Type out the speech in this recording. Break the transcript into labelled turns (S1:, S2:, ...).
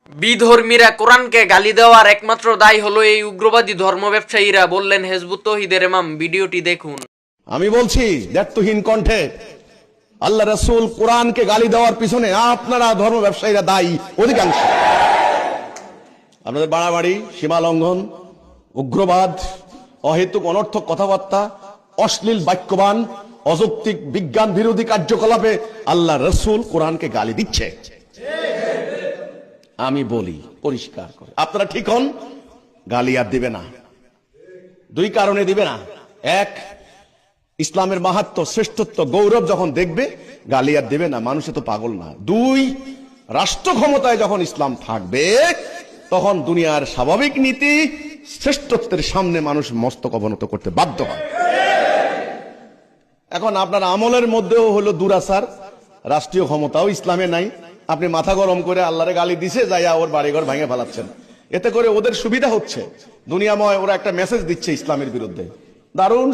S1: বিধর্মীরা কোরআনকে গালি দেওয়ার একমাত্র দায় হলো এই উগ্রবাদী ধর্ম ব্যবসায়ীরা, বললেন হেজবুত তৌহিদের ইমাম। ভিডিওটি দেখুন।
S2: আমি বলছি দ্ব্যর্থহীন কণ্ঠে, আল্লাহ রাসূল কোরআনকে গালি দেওয়ার পিছনে আপনারা ধর্ম ব্যবসায়ীরা দায়ী অধিকাংশ। আপনাদের বাড়াবাড়ি, সীমা লঙ্ঘন, উগ্রবাদ, অহেতুক অনর্থক কথাবার্তা, অশ্লীল বাক্যবান, অযৌক্তিক বিজ্ঞান বিরোধী কার্যকলাপে আল্লাহ রাসূল কোরআনকে গালি দিচ্ছে। আমি বলি পরিষ্কার করে, আপনারা ঠিক হন, গালি আর দিবে না। দুই কারণে দিবে না। এক, ইসলামের মাহাত্ম্য, শ্রেষ্ঠত্ব, গৌরব যখন দেখবে গালি আর দেবে না, মানুষে তো পাগল না। দুই, রাষ্ট্র ক্ষমতায় যখন ইসলাম থাকবে তখন দুনিয়ার স্বাভাবিক নীতি শ্রেষ্ঠত্বের সামনে মানুষ মস্তক অবনত করতে বাধ্য হয়। এখন আপনার আমলের মধ্যেও হলো দুরাচার, রাষ্ট্রীয় ক্ষমতাও ইসলামে নাই, আপনি মাথা গরম করে আল্লাহরে গালি দিছে যাইয়া ওর বাড়িঘর ভেঙে ফেলাচ্ছেন। এতে করে ওদের সুবিধা হচ্ছে, দুনিয়াময় ওরা একটা মেসেজ দিচ্ছে ইসলামের বিরুদ্ধে। দারুণ